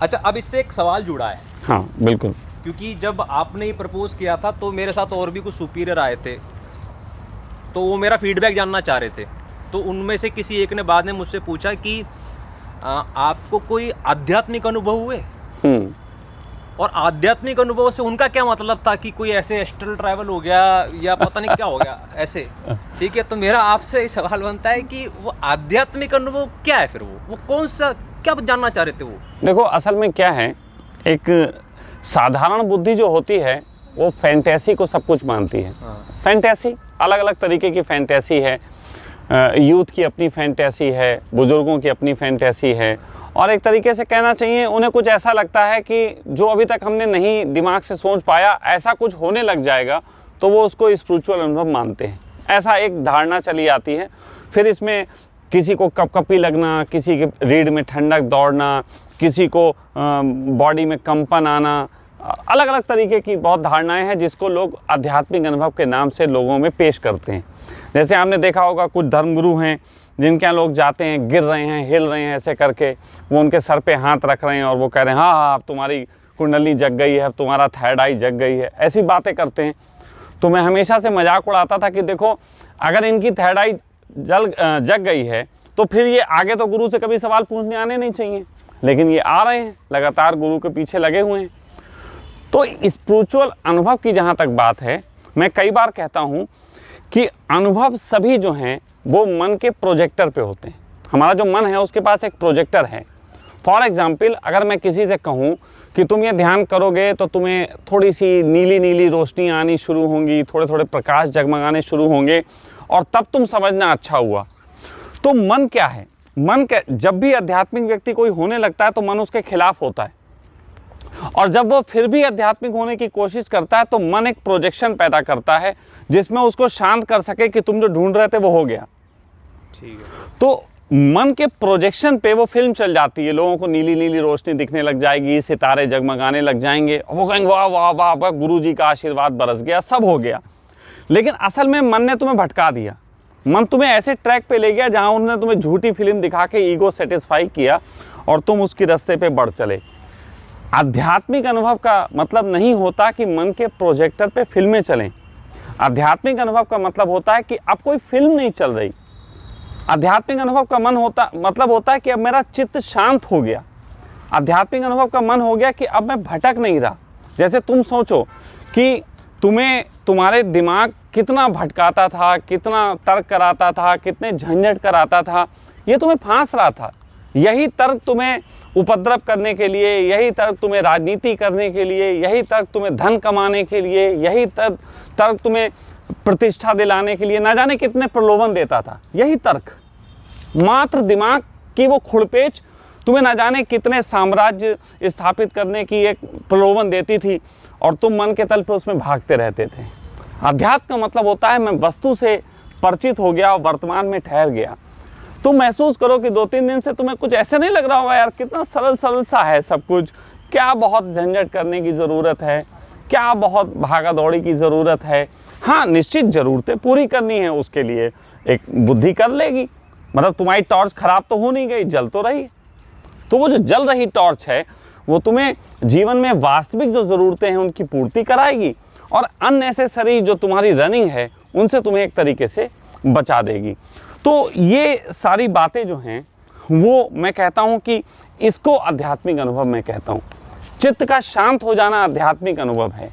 अच्छा, अब इससे एक सवाल जुड़ा है। हाँ बिल्कुल। क्योंकि जब आपने प्रपोज किया था तो मेरे साथ और भी कुछ सुपीरियर आए थे, तो वो मेरा फीडबैक जानना चाह रहे थे। तो उनमें से किसी एक ने बाद में मुझसे पूछा कि आपको कोई आध्यात्मिक अनुभव हुए? और आध्यात्मिक अनुभव से उनका क्या मतलब था कि कोई ऐसे एस्ट्रल ट्रैवल हो गया या पता नहीं क्या हो गया ऐसे। ठीक है, तो मेरा आपसे सवाल बनता है कि वो आध्यात्मिक अनुभव क्या है, फिर वो कौन सा, क्या जानना चाह रहे थे वो? देखो असल में क्या है, एक साधारण बुद्धि जो होती है वो फैंटेसी को सब कुछ मानती है। फैंटेसी, अलग अलग तरीके की फैंटेसी है। यूथ की अपनी फैंटेसी है, बुजुर्गों की अपनी फैंटेसी है, और एक तरीके से कहना चाहिए उन्हें कुछ ऐसा लगता है कि जो अभी तक हमने नहीं दिमाग से सोच पाया, ऐसा कुछ होने लग जाएगा तो वो उसको स्पिरिचुअल अनुभव मानते हैं। ऐसा एक धारणा चली आती है। फिर इसमें किसी को कपकपी लगना, किसी के रीढ़ में ठंडक दौड़ना, किसी को बॉडी में कंपन आना, अलग अलग तरीके की बहुत धारणाएं हैं जिसको लोग आध्यात्मिक अनुभव के नाम से लोगों में पेश करते हैं। जैसे आपने देखा होगा कुछ धर्मगुरु हैं जिनके यहाँ लोग जाते हैं, गिर रहे हैं, हिल रहे हैं, ऐसे करके वो उनके सर पे हाथ रख रहे हैं और वो कह रहे हैं हाँ हाँ अब तुम्हारी कुंडली जग गई है, अब तुम्हारा थर्ड आई जग गई है, ऐसी बातें करते हैं। तो मैं हमेशा से मजाक उड़ाता था कि देखो अगर इनकी थर्ड आई जग गई है तो फिर ये आगे तो गुरु से कभी सवाल पूछने आने नहीं चाहिए, लेकिन ये आ रहे हैं, लगातार गुरु के पीछे लगे हुए हैं। तो स्पिरिचुअल अनुभव की जहाँ तक बात है, मैं कई बार कहता हूँ कि अनुभव सभी जो हैं वो मन के प्रोजेक्टर पे होते हैं। हमारा जो मन है उसके पास एक प्रोजेक्टर है। फॉर एग्जाम्पल, अगर मैं किसी से कहूँ कि तुम ये ध्यान करोगे तो तुम्हें थोड़ी सी नीली नीली रोशनी आनी शुरू होंगी, थोड़े थोड़े प्रकाश जगमगाने शुरू होंगे और तब तुम समझना अच्छा हुआ। तो मन क्या है? जब भी आध्यात्मिक व्यक्ति कोई होने लगता है तो मन उसके खिलाफ होता है, और जब वो फिर भी आध्यात्मिक होने की कोशिश करता है तो मन एक प्रोजेक्शन पैदा करता है जिसमें उसको शांत कर सके कि तुम जो ढूंढ रहे थे वो हो गया। ठीक है। तो मन के प्रोजेक्शन पे वो फिल्म चल जाती है, लोगों को नीली नीली रोशनी दिखने लग जाएगी, सितारे जगमगाने लग जाएंगे, वो कहेंगे वाह वाह वाह वाह, गुरु जी का आशीर्वाद बरस गया, सब हो गया। लेकिन असल में मन ने तुम्हें भटका दिया। मन तुम्हें ऐसे ट्रैक पे ले गया जहां उन्होंने तुम्हें झूठी फिल्म दिखा के ईगो सेटिस्फाई किया और तुम उसके रास्ते पे बढ़ चले। आध्यात्मिक अनुभव का मतलब नहीं होता कि मन के प्रोजेक्टर पे फिल्में चलें। आध्यात्मिक अनुभव का मतलब होता है कि अब कोई फिल्म नहीं चल रही। आध्यात्मिक अनुभव का मतलब होता है कि अब मेरा चित्त शांत हो गया। आध्यात्मिक अनुभव का मन हो गया कि अब मैं भटक नहीं रहा। जैसे तुम सोचो कि तुम्हारे दिमाग कितना भटकाता था, कितना तर्क कराता था, कितने झंझट कराता था, ये तुम्हें फांस रहा था। यही तर्क तुम्हें उपद्रव करने के लिए, यही तर्क तुम्हें राजनीति करने के लिए, यही तर्क तुम्हें धन कमाने के लिए, यही तर्क तुम्हें प्रतिष्ठा दिलाने के लिए, ना जाने कितने प्रलोभन देता था। यही तर्क, मात्र दिमाग की वो खुड़पेच तुम्हें ना जाने कितने साम्राज्य स्थापित करने की एक प्रलोभन देती थी और तुम मन के तल पे उसमें भागते रहते थे। अध्यात्म का मतलब होता है मैं वस्तु से परिचित हो गया और वर्तमान में ठहर गया। तुम महसूस करो कि 2-3 दिन से तुम्हें कुछ ऐसे नहीं लग रहा होगा यार कितना सरल सरल सा है सब कुछ, क्या बहुत झंझट करने की ज़रूरत है, क्या बहुत भागा दौड़ी की ज़रूरत है। हाँ, निश्चित ज़रूरतें पूरी करनी है, उसके लिए एक बुद्धि कर लेगी। मतलब तुम्हारी टॉर्च खराब तो हो नहीं गई, जल तो रही। तो वो जो जल रही टॉर्च है वो तुम्हें जीवन में वास्तविक जो ज़रूरतें हैं उनकी पूर्ति कराएगी और अननेसेसरी जो तुम्हारी रनिंग है उनसे तुम्हें एक तरीके से बचा देगी। तो ये सारी बातें जो हैं वो मैं कहता हूँ कि इसको आध्यात्मिक अनुभव मैं कहता हूँ। चित्त का शांत हो जाना आध्यात्मिक अनुभव है,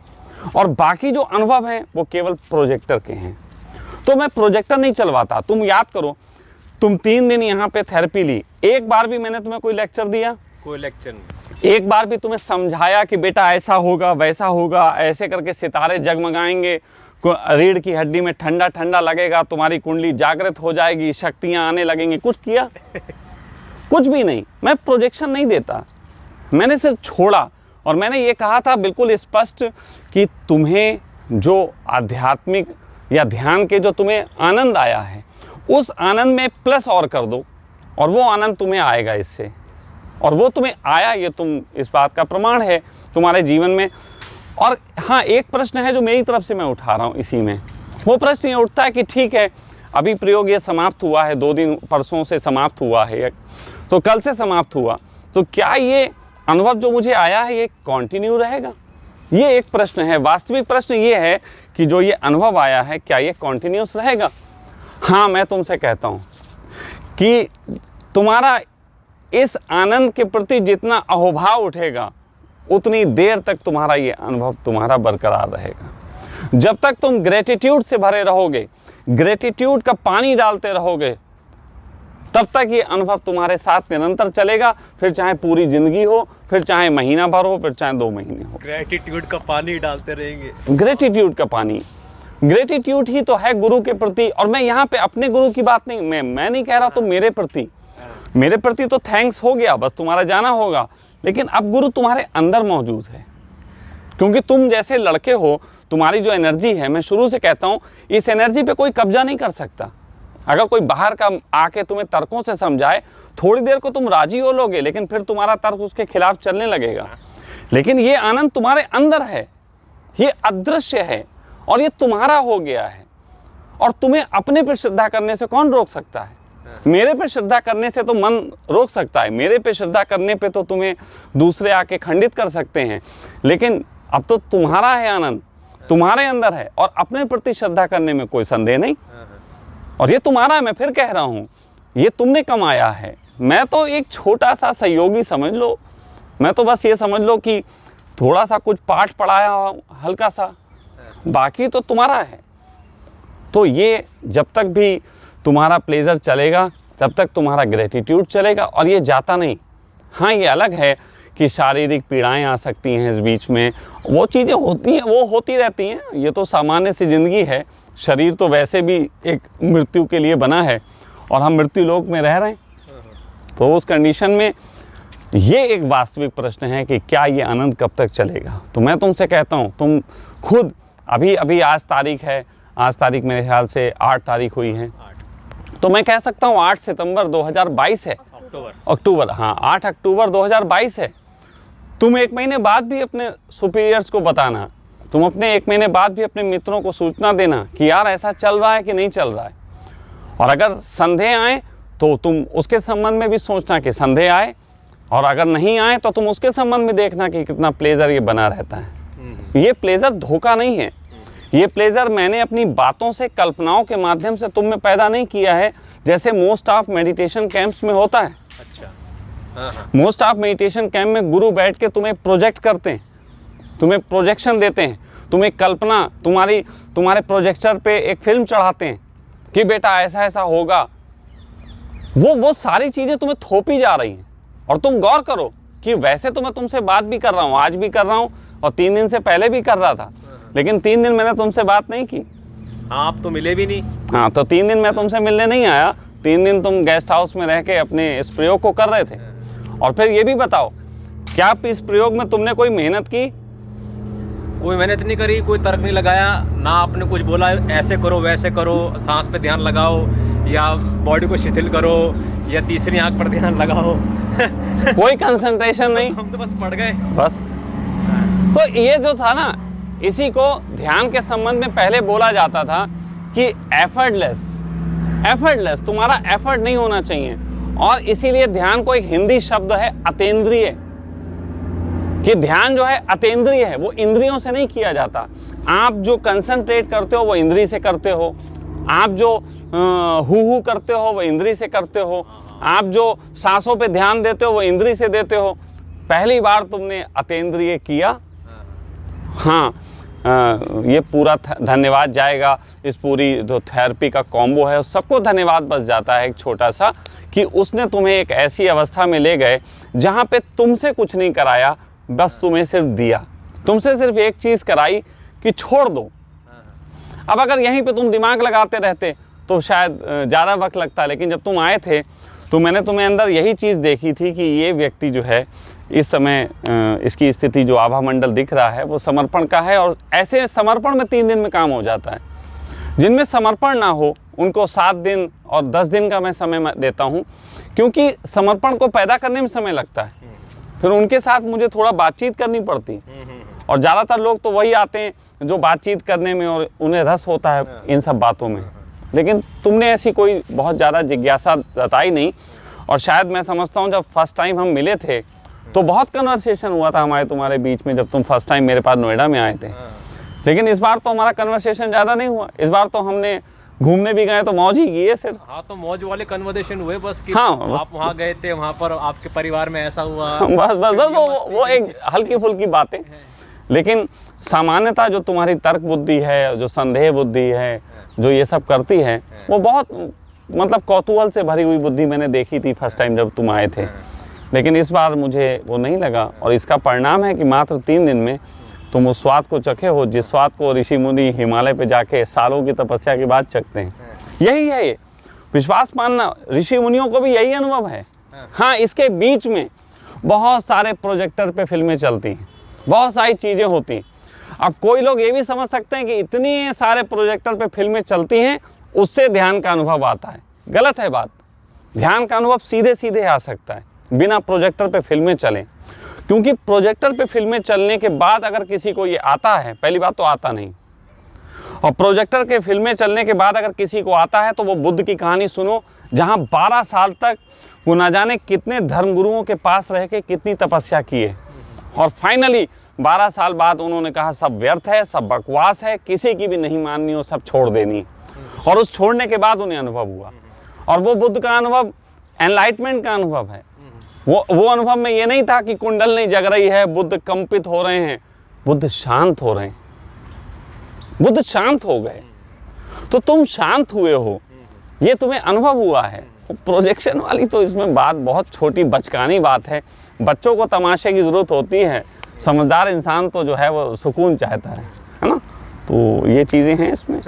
और बाकी जो अनुभव हैं वो केवल प्रोजेक्टर के हैं। तो मैं प्रोजेक्टर नहीं चलवाता। तुम याद करो, तुम 3 दिन यहाँ पे थेरेपी ली, एक बार भी मैंने तुम्हें कोई लेक्चर दिया? कोई लेक्चर नहीं। एक बार भी तुम्हें समझाया कि बेटा ऐसा होगा वैसा होगा, ऐसे करके सितारे जगमगाएंगे, रीढ़ की हड्डी में ठंडा ठंडा लगेगा, तुम्हारी कुंडली जागृत हो जाएगी, शक्तियाँ आने लगेंगी? कुछ किया? कुछ भी नहीं। मैं प्रोजेक्शन नहीं देता, मैंने सिर्फ छोड़ा और मैंने ये कहा था बिल्कुल स्पष्ट कि तुम्हें जो आध्यात्मिक या ध्यान के जो तुम्हें आनंद आया है उस आनंद में प्लस और कर दो और वो आनंद तुम्हें आएगा इससे, और वो तुम्हें आया, ये तुम इस बात का प्रमाण है तुम्हारे जीवन में। और हाँ, एक प्रश्न है जो मेरी तरफ से मैं उठा रहा हूँ इसी में। वो प्रश्न ये उठता है कि ठीक है अभी प्रयोग ये समाप्त हुआ है, 2 दिन परसों से समाप्त हुआ है, तो कल से समाप्त हुआ, तो क्या ये अनुभव जो मुझे आया है ये कंटिन्यू रहेगा? ये एक प्रश्न है। वास्तविक प्रश्न ये है कि जो ये अनुभव आया है क्या ये कंटिन्यूस रहेगा? हाँ, मैं तुमसे कहता हूँ कि तुम्हारा इस आनंद के प्रति जितना अहोभाव उठेगा उतनी देर तक तुम्हारा ये अनुभव तुम्हारा बरकरार रहेगा। जब तक तुम ग्रेटिट्यूड से भरे रहोगे, ग्रेटिट्यूड का पानी डालते रहोगे, तब तक ये अनुभव तुम्हारे साथ निरंतर चलेगा, फिर चाहे पूरी जिंदगी हो, फिर चाहे महीना भर हो, फिर चाहे 2 महीने हो। ग्रेटिट्यूड का पानी डालते रहेंगे। ग्रेटिट्यूड का पानी, ग्रेटिट्यूड ही तो है गुरु के प्रति। और मैं यहाँ पे अपने गुरु की बात नहीं, मैं नहीं कह रहा तो मेरे प्रति तो थैंक्स हो गया, बस तुम्हारा जाना होगा। लेकिन अब गुरु तुम्हारे अंदर मौजूद है, क्योंकि तुम जैसे लड़के हो, तुम्हारी जो एनर्जी है, मैं शुरू से कहता हूँ इस एनर्जी पे कोई कब्जा नहीं कर सकता। अगर कोई बाहर का आके तुम्हें तर्कों से समझाए, थोड़ी देर को तुम राजी हो लोगे, लेकिन फिर तुम्हारा तर्क उसके खिलाफ चलने लगेगा। लेकिन ये आनंद तुम्हारे अंदर है, ये अदृश्य है और ये तुम्हारा हो गया है। और तुम्हें अपने पे श्रद्धा करने से कौन रोक सकता है? मेरे पे श्रद्धा करने से तो मन रोक सकता है, मेरे पे श्रद्धा करने पे तो तुम्हें दूसरे आके खंडित कर सकते हैं। लेकिन अब तो तुम्हारा है आनंद, तुम्हारे अंदर है, और अपने प्रति श्रद्धा करने में कोई संदेह नहीं। और ये तुम्हारा है, मैं फिर कह रहा हूँ, ये तुमने कमाया है। मैं तो एक छोटा सा सहयोगी समझ लो, मैं तो बस ये समझ लो कि थोड़ा सा कुछ पाठ पढ़ाया हो हल्का सा, बाकी तो तुम्हारा है। तो ये जब तक भी तुम्हारा प्लेजर चलेगा तब तक तुम्हारा ग्रेटिट्यूड चलेगा, और ये जाता नहीं। हाँ, ये अलग है कि शारीरिक पीड़ाएं आ सकती हैं इस बीच में, वो चीज़ें होती हैं, वो होती रहती हैं, ये तो सामान्य सी जिंदगी है। शरीर तो वैसे भी एक मृत्यु के लिए बना है और हम मृत्यु लोक में रह रहे हैं, तो उस कंडीशन में ये एक वास्तविक प्रश्न है कि क्या ये आनंद कब तक चलेगा। तो मैं तुमसे कहता हूँ, तुम खुद अभी आज तारीख है, आज तारीख मेरे ख्याल से 8 तारीख हुई है, तो मैं कह सकता हूँ 8 सितंबर 2022 है, अक्टूबर, हाँ 8 अक्टूबर 2022 है। तुम 1 महीने बाद भी अपने सुपीरियर्स को बताना, तुम अपने 1 महीने बाद भी अपने मित्रों को सूचना देना कि यार ऐसा चल रहा है कि नहीं चल रहा है। और अगर संदेह आए तो तुम उसके संबंध में भी सोचना कि संदेह आए, और अगर नहीं आए तो तुम उसके संबंध में देखना कि कितना प्लेजर ये बना रहता है। ये प्लेजर धोखा नहीं है, ये प्लेजर मैंने अपनी बातों से, कल्पनाओं के माध्यम से तुम में पैदा नहीं किया है, जैसे मोस्ट ऑफ मेडिटेशन कैंप्स में होता है। अच्छा, मोस्ट ऑफ मेडिटेशन कैंप में गुरु बैठ के तुम्हें प्रोजेक्ट करते हैं, तुम्हें प्रोजेक्शन देते हैं, तुम्हें कल्पना, तुम्हारे प्रोजेक्टर पे एक फिल्म चढ़ाते हैं कि बेटा ऐसा ऐसा होगा। वो सारी चीज़ें तुम्हें थोपी जा रही हैं। और तुम गौर करो कि वैसे तो मैं तुमसे बात भी कर रहा हूँ, आज भी कर रहा हूँ, और 3 दिन से पहले भी कर रहा था, लेकिन 3 दिन मैंने तुमसे बात नहीं की। हाँ, आप तो मिले भी नहीं। हाँ, तो 3 दिन मैं तुमसे मिलने नहीं आया, 3 दिन तुम गेस्ट हाउस में रह के अपने इस प्रयोग को कर रहे थे। और फिर ये भी बताओ, क्या इस प्रयोग में तुमने कोई मेहनत की? कोई मेहनत नहीं करी, कोई तर्क नहीं लगाया, ना आपने कुछ बोला ऐसे करो वैसे करो, सांस पे ध्यान लगाओ, या बॉडी को शिथिल करो, या तीसरी आंख पर ध्यान लगाओ। कोई कंसंट्रेशन नहीं, हम तो बस पढ़ गए बस। तो ये जो था ना, इसी को ध्यान के संबंध में पहले बोला जाता था कि एफर्टलेस, तुम्हारा एफर्ट नहीं होना चाहिए। और इसीलिए ध्यान को एक हिंदी शब्द है अतेंद्रिय, कि ध्यान जो है अतेंद्रिय है, वो इंद्रियों से नहीं किया जाता। आप जो कंसंट्रेट करते हो वो इंद्रिय से करते हो, आप जो हु करते हो वो इंद्रिय से करते हो, आप जो सांसों पे ध्यान देते हो वो इंद्रिय से देते हो। पहली बार तुमने अतेंद्रिय किया। हाँ, ये पूरा धन्यवाद जाएगा, इस पूरी जो थेरेपी का कॉम्बो है सबको धन्यवाद बस जाता है एक छोटा सा, कि उसने तुम्हें एक ऐसी अवस्था में ले गए जहाँ पे तुमसे कुछ नहीं कराया, बस तुम्हें सिर्फ दिया, तुमसे सिर्फ एक चीज़ कराई कि छोड़ दो। अब अगर यहीं पे तुम दिमाग लगाते रहते तो शायद ज़्यादा वक्त लगता, लेकिन जब तुम आए थे तो मैंने तुम्हें अंदर यही चीज़ देखी थी कि ये व्यक्ति जो है इस समय इसकी स्थिति जो आभा मंडल दिख रहा है वो समर्पण का है। और ऐसे समर्पण में 3 दिन में काम हो जाता है। जिनमें समर्पण ना हो उनको 7 दिन और 10 दिन का मैं समय देता हूँ, क्योंकि समर्पण को पैदा करने में समय लगता है। फिर उनके साथ मुझे थोड़ा बातचीत करनी पड़ती, और ज़्यादातर लोग तो वही आते हैं जो बातचीत करने में और उन्हें रस होता है इन सब बातों में। लेकिन तुमने ऐसी कोई बहुत ज़्यादा जिज्ञासा जताई नहीं। और शायद मैं समझता हूँ जब फर्स्ट टाइम हम मिले थे तो बहुत कन्वर्सेशन हुआ था हमारे तुम्हारे बीच में जब तुम फर्स्ट टाइम मेरे पास नोएडा में आए थे। लेकिन इस बार तो हमारा कन्वर्सेशन ज़्यादा नहीं हुआ। इस बार तो हमने घूमने भी गए तो मौज ही की है सिर्फ। हाँ, तो मौज वाले कन्वर्सेशन हुए बस कि हाँ, आप वहाँ गए थे, वहाँ पर आपके परिवार में ऐसा हुआ, बस बस बस वो एक हल्की फुल्की बातें। लेकिन सामान्यतः जो तुम्हारी तर्क बुद्धि है, जो संदेह बुद्धि है, जो ये सब करती है, वो बहुत मतलब कौतूहल से भरी हुई बुद्धि मैंने देखी थी फर्स्ट टाइम जब तुम आए थे। लेकिन इस बार मुझे वो नहीं लगा, और इसका परिणाम है कि मात्र 3 दिन में तुम उस स्वाद को चखे हो जिस स्वाद को ऋषि मुनि हिमालय पे जाके सालों की तपस्या के बाद चखते हैं। यही है ये, विश्वास मानना। ऋषि मुनियों को भी यही अनुभव है। हाँ, इसके बीच में बहुत सारे प्रोजेक्टर पे फिल्में चलती हैं, बहुत सारी चीज़ें होती हैं। अब कोई लोग ये भी समझ सकते हैं कि इतने सारे प्रोजेक्टर पे फिल्में चलती हैं उससे ध्यान का अनुभव आता है। गलत है बात। ध्यान का अनुभव सीधे सीधे आ सकता है बिना प्रोजेक्टर पे फिल्में चलें। क्योंकि प्रोजेक्टर पे फिल्में चलने के बाद अगर किसी को ये आता है, पहली बात तो आता नहीं, और प्रोजेक्टर के फिल्में चलने के बाद अगर किसी को आता है तो वो बुद्ध की कहानी सुनो, जहाँ 12 साल तक वो ना जाने कितने धर्मगुरुओं के पास रह के कितनी तपस्या की है, और फाइनली 12 साल बाद उन्होंने कहा सब व्यर्थ है, सब बकवास है, किसी की भी नहीं माननी हो, सब छोड़ देनी। और उस छोड़ने के बाद उन्हें अनुभव हुआ, और वो बुद्ध का अनुभव एनलाइटमेंट का अनुभव है। वो अनुभव में ये नहीं था कि कुंडल नहीं जग रही है, बुद्ध कंपित हो रहे हैं, बुद्ध शांत हो रहे हैं। बुद्ध शांत हो गए, तो तुम शांत हुए हो, ये तुम्हें अनुभव हुआ है। प्रोजेक्शन वाली तो इसमें बात बहुत छोटी बचकानी बात है। बच्चों को तमाशे की ज़रूरत होती है, समझदार इंसान तो जो है वो सुकून चाहता है ना। तो ये चीज़ें हैं इसमें।